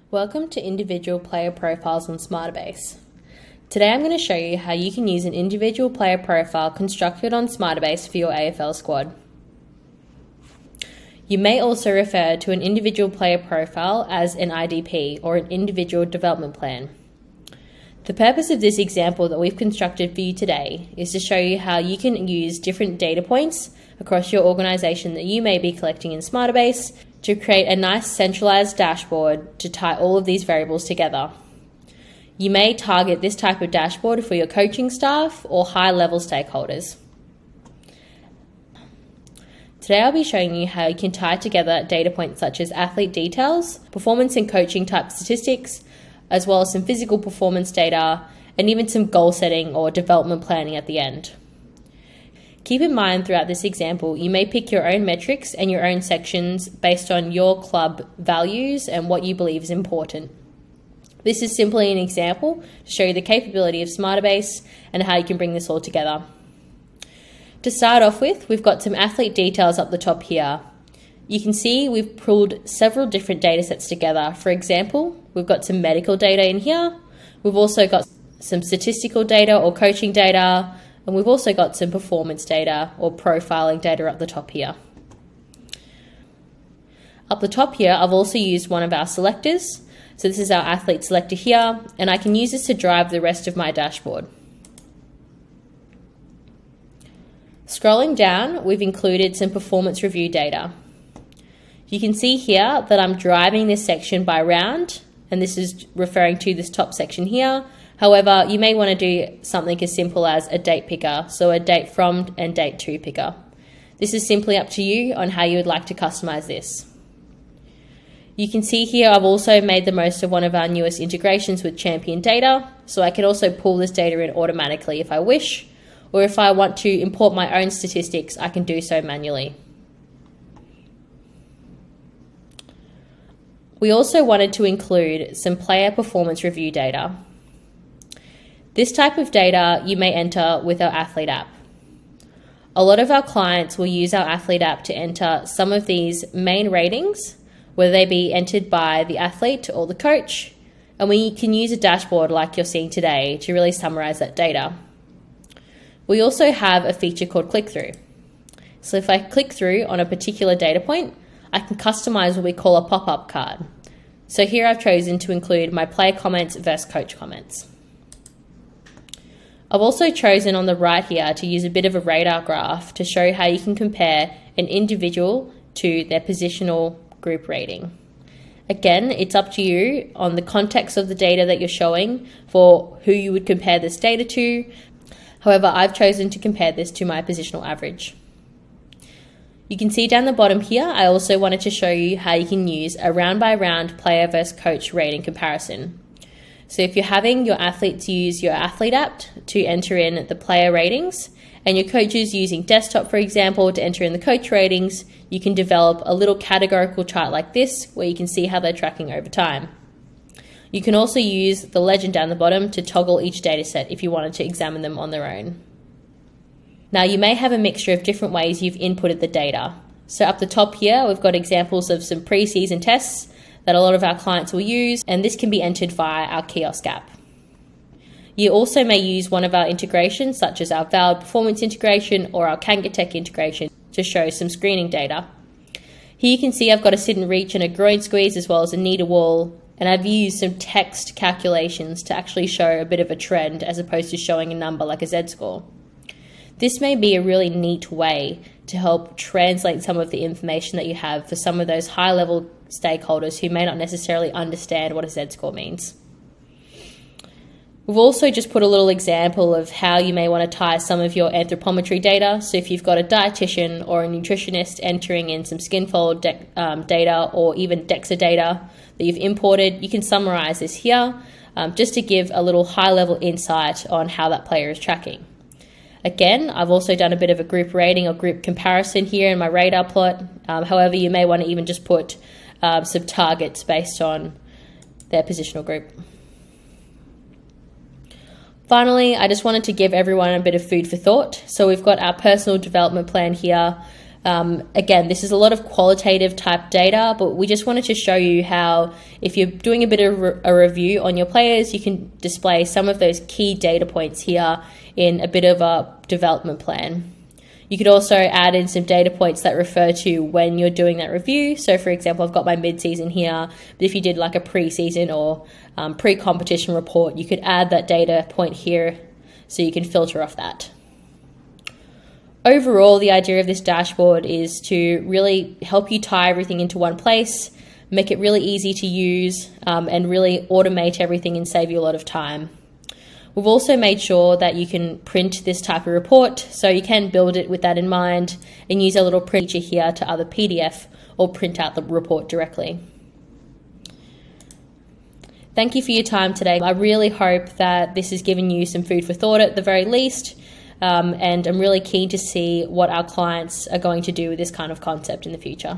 Welcome to Individual Player Profiles on Smartabase. Today I'm going to show you how you can use an individual player profile constructed on Smartabase for your AFL squad. You may also refer to an individual player profile as an IDP or an individual development plan. The purpose of this example that we've constructed for you today is to show you how you can use different data points across your organisation that you may be collecting in Smartabase to create a nice centralised dashboard to tie all of these variables together. You may target this type of dashboard for your coaching staff or high-level stakeholders. Today I'll be showing you how you can tie together data points such as athlete details, performance and coaching type statistics, as well as some physical performance data, and even some goal setting or development planning at the end. Keep in mind throughout this example, you may pick your own metrics and your own sections based on your club values and what you believe is important. This is simply an example to show you the capability of Smartabase and how you can bring this all together. To start off with, we've got some athlete details up the top here. You can see we've pulled several different data sets together. For example, we've got some medical data in here. We've also got some statistical data or coaching data, and we've also got some performance data or profiling data up the top here. Up the top here, I've also used one of our selectors. So this is our athlete selector here, and I can use this to drive the rest of my dashboard. Scrolling down, we've included some performance review data. You can see here that I'm driving this section by round, and this is referring to this top section here. However, you may want to do something as simple as a date picker, so a date from and date to picker. This is simply up to you on how you would like to customize this. You can see here I've also made the most of one of our newest integrations with Champion Data, so I can also pull this data in automatically if I wish, or if I want to import my own statistics, I can do so manually. We also wanted to include some player performance review data. This type of data you may enter with our athlete app. A lot of our clients will use our athlete app to enter some of these main ratings, whether they be entered by the athlete or the coach, and we can use a dashboard like you're seeing today to really summarize that data. We also have a feature called click-through. So if I click through on a particular data point, I can customize what we call a pop-up card. So here I've chosen to include my player comments versus coach comments. I've also chosen on the right here to use a bit of a radar graph to show how you can compare an individual to their positional group rating. Again, it's up to you on the context of the data that you're showing for who you would compare this data to. However, I've chosen to compare this to my positional average. You can see down the bottom here, I also wanted to show you how you can use a round by round player versus coach rating comparison. So if you're having your athletes use your athlete app to enter in the player ratings, and your coaches using desktop, for example, to enter in the coach ratings, you can develop a little categorical chart like this where you can see how they're tracking over time. You can also use the legend down the bottom to toggle each data set if you wanted to examine them on their own. Now you may have a mixture of different ways you've inputted the data. So up the top here, we've got examples of some pre-season tests that a lot of our clients will use, and this can be entered via our kiosk app. You also may use one of our integrations, such as our Valid Performance integration or our Kangatech integration, to show some screening data. Here you can see I've got a sit and reach and a groin squeeze as well as a knee to wall, and I've used some text calculations to actually show a bit of a trend as opposed to showing a number like a Z-score. This may be a really neat way to help translate some of the information that you have for some of those high-level stakeholders who may not necessarily understand what a Z-score means. We've also just put a little example of how you may want to tie some of your anthropometry data. So if you've got a dietitian or a nutritionist entering in some skinfold data or even DEXA data that you've imported, you can summarize this here just to give a little high-level insight on how that player is tracking. Again, I've also done a bit of a group rating or group comparison here in my radar plot. However, you may want to even just put some targets based on their positional group. Finally, I just wanted to give everyone a bit of food for thought. So we've got our personal development plan here. Again, this is a lot of qualitative type data, but we just wanted to show you how if you're doing a bit of a review on your players, you can display some of those key data points here in a bit of a development plan. You could also add in some data points that refer to when you're doing that review. So for example, I've got my mid-season here, but if you did like a pre-season or pre-competition report, you could add that data point here so you can filter off that. Overall, the idea of this dashboard is to really help you tie everything into one place, make it really easy to use, and really automate everything and save you a lot of time. We've also made sure that you can print this type of report, so you can build it with that in mind and use our little print feature here to either PDF or print out the report directly. Thank you for your time today. I really hope that this has given you some food for thought at the very least, and I'm really keen to see what our clients are going to do with this kind of concept in the future.